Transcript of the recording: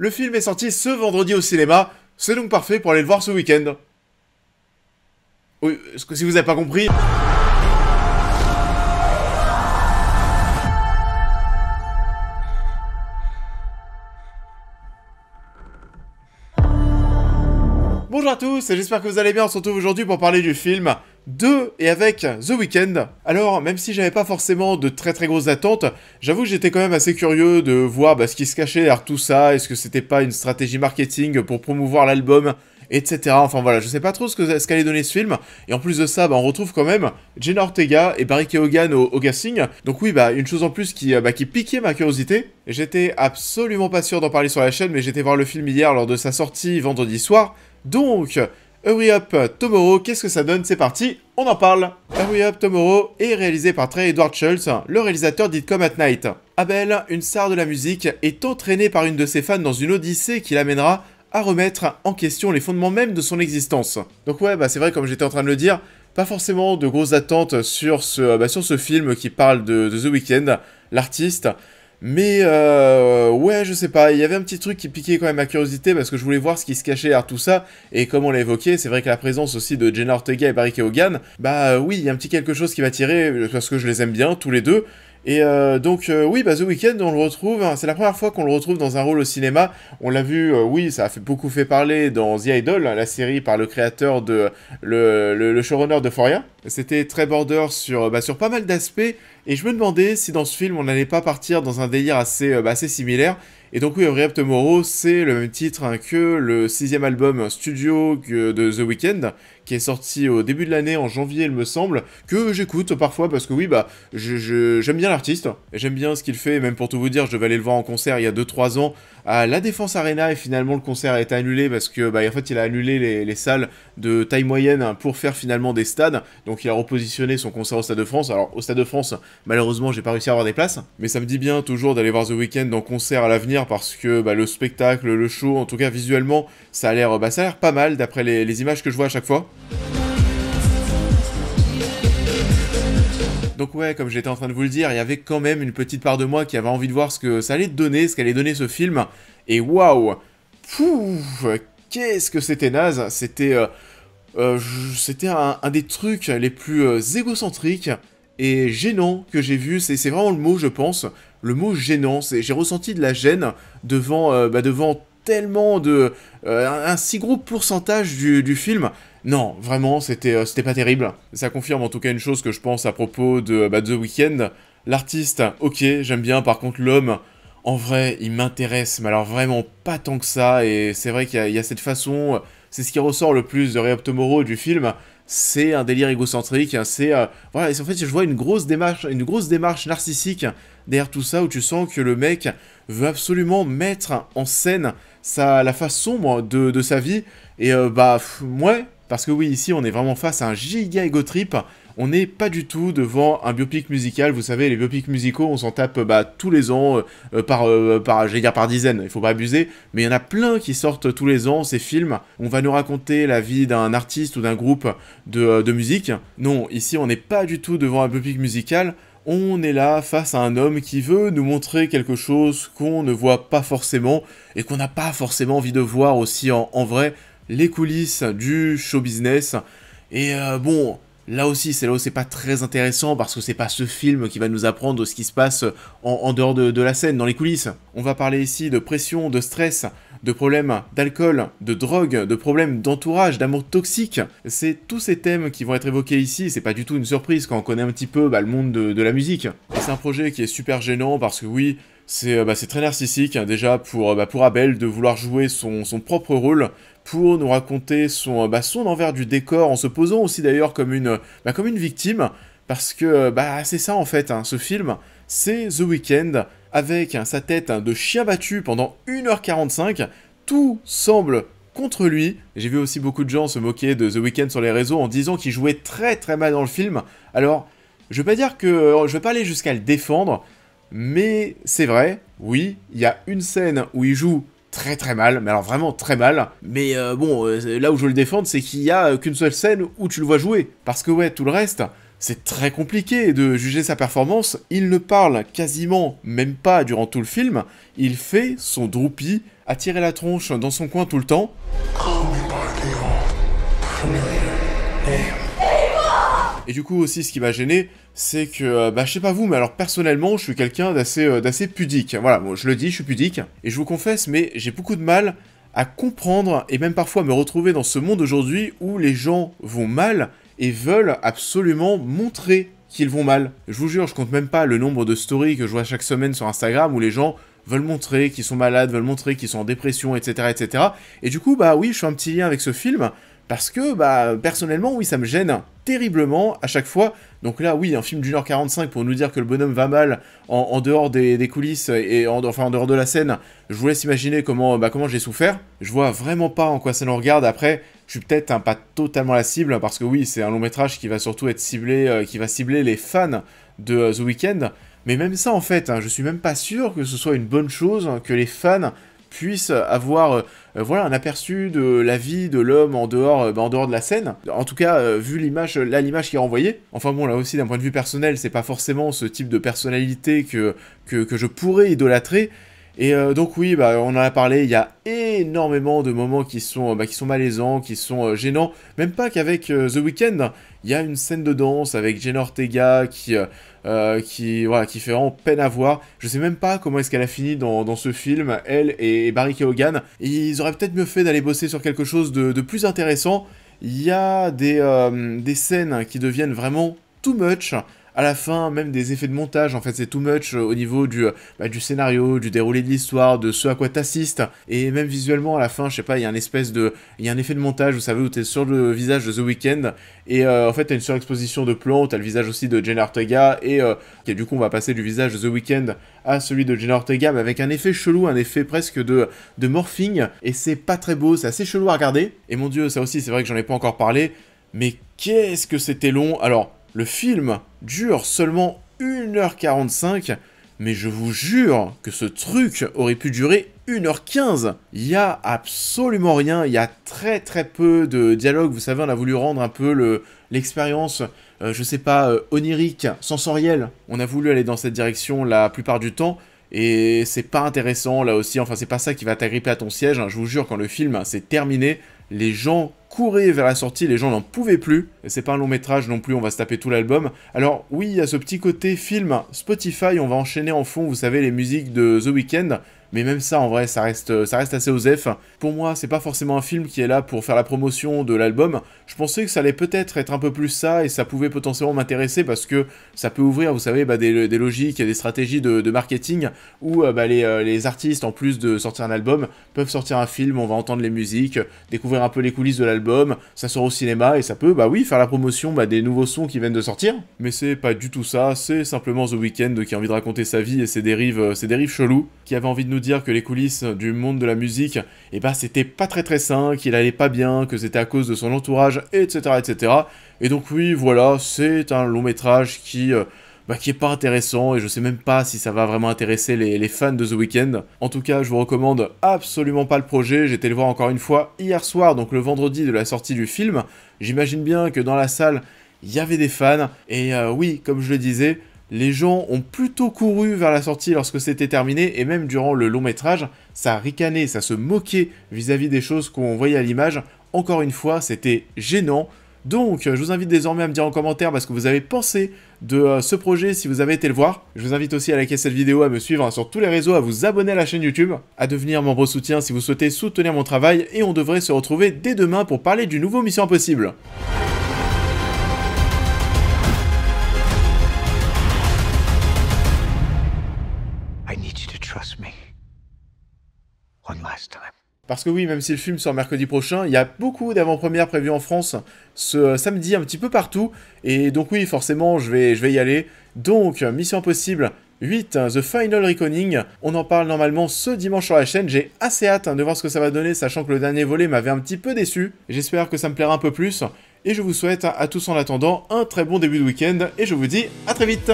Le film est sorti ce vendredi au cinéma, c'est donc parfait pour aller le voir ce week-end. Oui, parce que si vous avez pas compris... Bonjour à tous, et j'espère que vous allez bien. On se retrouve aujourd'hui pour parler du film de et avec The Weeknd. Alors, même si j'avais pas forcément de très grosses attentes, j'avoue que j'étais quand même assez curieux de voir ce qui se cachait derrière tout ça. Est-ce que c'était pas une stratégie marketing pour promouvoir l'album, etc. Enfin voilà, je sais pas trop ce qu'allait donner ce film. Et en plus de ça, on retrouve quand même Jenna Ortega et Barry Keoghan au casting. Donc oui, une chose en plus qui piquait ma curiosité. J'étais absolument pas sûr d'en parler sur la chaîne, mais j'étais voir le film hier lors de sa sortie vendredi soir. Donc, Hurry Up Tomorrow, qu'est-ce que ça donne? C'est parti, on en parle. Hurry Up Tomorrow est réalisé par Trey Edward Shults, le réalisateur d'It Come at Night. Abel, une star de la musique, est entraîné par une de ses fans dans une odyssée qui l'amènera à remettre en question les fondements même de son existence. Donc ouais, c'est vrai, comme j'étais en train de le dire, pas forcément de grosses attentes sur ce film qui parle de The Weeknd, l'artiste. Mais ouais, je sais pas, il y avait un petit truc qui piquait quand même ma curiosité parce que je voulais voir ce qui se cachait derrière tout ça. Et comme on l'a évoqué, c'est vrai que la présence aussi de Jenna Ortega et Barry Keoghan, oui, il y a un petit quelque chose qui va tirer parce que je les aime bien tous les deux. Et oui, The Weeknd, on le retrouve, c'est la première fois qu'on le retrouve dans un rôle au cinéma. On l'a vu, oui, ça a beaucoup fait parler dans The Idol, la série par le créateur de le showrunner d'Euphoria. C'était très border sur pas mal d'aspects, et je me demandais si dans ce film on n'allait pas partir dans un délire assez similaire. Et donc oui, Hurry Up Tomorrow, c'est le même titre que le 6ème album studio de The Weeknd, qui est sorti au début de l'année, en janvier il me semble, que j'écoute parfois parce que oui, j'aime bien l'artiste, j'aime bien ce qu'il fait, même pour tout vous dire, je devais aller le voir en concert il y a 2-3 ans à la Défense Arena, et finalement le concert a été annulé parce que en fait il a annulé les salles de taille moyenne pour faire finalement des stades, donc il a repositionné son concert au Stade de France. Alors au Stade de France, malheureusement j'ai pas réussi à avoir des places, mais ça me dit bien toujours d'aller voir The Weeknd en concert à l'avenir parce que le spectacle, le show, en tout cas visuellement, ça a l'air pas mal d'après les images que je vois à chaque fois. Donc ouais, comme j'étais en train de vous le dire, il y avait quand même une petite part de moi qui avait envie de voir ce que ça allait donner, ce qu'allait donner ce film. Et waouh, qu'est-ce que c'était naze. C'était un des trucs les plus égocentriques et gênants que j'ai vu. C'est vraiment le mot, je pense. Le mot gênant. J'ai ressenti de la gêne devant tellement de... un si gros pourcentage du film. Non, vraiment, c'était pas terrible. Ça confirme en tout cas une chose que je pense à propos de The Weeknd. L'artiste, ok, j'aime bien, par contre l'homme, en vrai, il m'intéresse, mais alors vraiment pas tant que ça, et c'est vrai qu'il y a cette façon, c'est ce qui ressort le plus de Hurry Up Tomorrow du film, c'est un délire égocentrique, voilà, et en fait je vois une grosse démarche narcissique derrière tout ça, où tu sens que le mec veut absolument mettre en scène la face sombre de sa vie, et ouais, parce que oui, ici on est vraiment face à un giga ego trip. On n'est pas du tout devant un biopic musical. Vous savez, les biopics musicaux, on s'en tape tous les ans, j'allais dire par dizaines, il faut pas abuser, mais il y en a plein qui sortent tous les ans, ces films. On va nous raconter la vie d'un artiste ou d'un groupe de musique. Non, ici on n'est pas du tout devant un biopic musical. On est là face à un homme qui veut nous montrer quelque chose qu'on ne voit pas forcément, et qu'on n'a pas forcément envie de voir aussi en vrai, les coulisses du show business. Et là aussi, c'est là où c'est pas très intéressant, parce que c'est pas ce film qui va nous apprendre ce qui se passe en dehors de la scène, dans les coulisses. On va parler ici de pression, de stress, de problèmes d'alcool, de drogue, de problèmes d'entourage, d'amour toxique. C'est tous ces thèmes qui vont être évoqués ici, c'est pas du tout une surprise quand on connaît un petit peu le monde de la musique. Et c'est un projet qui est super gênant, parce que oui, c'est très narcissique, hein, déjà pour Abel de vouloir jouer son propre rôle, pour nous raconter son envers du décor, en se posant aussi d'ailleurs comme une victime, parce que c'est ça en fait, hein, ce film, c'est The Weeknd, avec sa tête de chien battu pendant 1h45, tout semble contre lui. J'ai vu aussi beaucoup de gens se moquer de The Weeknd sur les réseaux en disant qu'il jouait très mal dans le film. Alors, je vais pas aller jusqu'à le défendre, mais c'est vrai, oui, il y a une scène où il joue très mal, mais alors vraiment très mal. Mais là où je veux le défendre, c'est qu'il y a qu'une seule scène où tu le vois jouer. Parce que ouais, tout le reste, c'est très compliqué de juger sa performance. Il ne parle quasiment même pas durant tout le film. Il fait son Droopy, à tirer la tronche dans son coin tout le temps. Et du coup aussi ce qui m'a gêné, c'est que, je sais pas vous, mais alors personnellement je suis quelqu'un d'assez pudique. Voilà, bon, je le dis, je suis pudique, et je vous confesse, mais j'ai beaucoup de mal à comprendre, et même parfois me retrouver dans ce monde aujourd'hui où les gens vont mal, et veulent absolument montrer qu'ils vont mal. Je vous jure, je compte même pas le nombre de stories que je vois chaque semaine sur Instagram où les gens veulent montrer qu'ils sont malades, veulent montrer qu'ils sont en dépression, etc., etc. Et du coup, oui, je fais un petit lien avec ce film, parce que, personnellement, oui, ça me gêne terriblement à chaque fois. Donc là, oui, un film d'1h45 pour nous dire que le bonhomme va mal en dehors des coulisses et en dehors de la scène, je vous laisse imaginer comment j'ai souffert. Je vois vraiment pas en quoi ça nous regarde. Après, je suis peut-être pas totalement la cible, parce que oui, c'est un long métrage qui va surtout être ciblé, qui va cibler les fans de The Weeknd. Mais même ça, en fait, je suis même pas sûr que ce soit une bonne chose que les fans puissent avoir un aperçu de la vie de l'homme en dehors de la scène. En tout cas, vu l'image qui est renvoyée. Enfin bon, là aussi, d'un point de vue personnel, c'est pas forcément ce type de personnalité que je pourrais idolâtrer. Et donc oui, on en a parlé, il y a énormément de moments qui sont malaisants, qui sont gênants. Même pas qu'avec The Weeknd, il y a une scène de danse avec Jenna Ortega qui fait vraiment peine à voir. Je sais même pas comment est-ce qu'elle a fini dans ce film, elle et Barry Keoghan. Ils auraient peut-être mieux fait d'aller bosser sur quelque chose de plus intéressant. Il y a des scènes qui deviennent vraiment too much. À la fin, même des effets de montage, en fait, c'est too much au niveau du scénario, du déroulé de l'histoire, de ce à quoi t'assistes, et même visuellement, à la fin, je sais pas, il y a un effet de montage, vous savez, où t'es sur le visage de The Weeknd, et en fait, t'as une surexposition de plans, t'as le visage aussi de Jenna Ortega, et du coup, on va passer du visage de The Weeknd à celui de Jenna Ortega, mais avec un effet chelou, un effet presque de morphing, et c'est pas très beau, c'est assez chelou à regarder, et mon dieu, ça aussi, c'est vrai que j'en ai pas encore parlé, mais qu'est-ce que c'était long. Alors, le film dure seulement 1h45, mais je vous jure que ce truc aurait pu durer 1h15. Il y a absolument rien, il y a très très peu de dialogue. Vous savez, on a voulu rendre un peu l'expérience, je sais pas, onirique, sensorielle. On a voulu aller dans cette direction la plupart du temps, et c'est pas intéressant là aussi, enfin c'est pas ça qui va t'agripper à ton siège. Je vous jure, quand le film s'est terminé, les gens couraient vers la sortie, les gens n'en pouvaient plus. Et c'est pas un long métrage non plus, on va se taper tout l'album. Alors oui, il y a ce petit côté film Spotify, on va enchaîner en fond, vous savez, les musiques de The Weeknd. Mais même ça, en vrai, ça reste assez osef. Pour moi, c'est pas forcément un film qui est là pour faire la promotion de l'album. Je pensais que ça allait peut-être être un peu plus ça, et ça pouvait potentiellement m'intéresser, parce que ça peut ouvrir, vous savez, des logiques et des stratégies de marketing, où les artistes, en plus de sortir un album, peuvent sortir un film, on va entendre les musiques, découvrir un peu les coulisses de l'album, ça sort au cinéma, et ça peut, faire la promotion des nouveaux sons qui viennent de sortir. Mais c'est pas du tout ça, c'est simplement The Weeknd qui a envie de raconter sa vie et ses dérives cheloues, qui avait envie de nous dire que les coulisses du monde de la musique, c'était pas très très sain, qu'il allait pas bien, que c'était à cause de son entourage, etc., etc. Et donc oui, voilà, c'est un long métrage qui est pas intéressant, et je sais même pas si ça va vraiment intéresser les fans de The Weeknd. En tout cas, je vous recommande absolument pas le projet. J'étais le voir encore une fois hier soir, donc le vendredi de la sortie du film. J'imagine bien que dans la salle, il y avait des fans, et oui, comme je le disais, les gens ont plutôt couru vers la sortie lorsque c'était terminé, et même durant le long métrage, ça ricanait, ça se moquait vis-à-vis des choses qu'on voyait à l'image. Encore une fois, c'était gênant. Donc, je vous invite désormais à me dire en commentaire ce que vous avez pensé de ce projet si vous avez été le voir. Je vous invite aussi à liker cette vidéo, à me suivre sur tous les réseaux, à vous abonner à la chaîne YouTube, à devenir membre soutien si vous souhaitez soutenir mon travail, et on devrait se retrouver dès demain pour parler du nouveau Mission Impossible. Parce que oui, même si le film sort mercredi prochain, il y a beaucoup d'avant-premières prévues en France ce samedi un petit peu partout, et donc oui, forcément, je vais y aller. Donc, Mission Impossible 8, The Final Reckoning, on en parle normalement ce dimanche sur la chaîne. J'ai assez hâte de voir ce que ça va donner, sachant que le dernier volet m'avait un petit peu déçu. J'espère que ça me plaira un peu plus, et je vous souhaite à tous en attendant un très bon début de week-end, et je vous dis à très vite.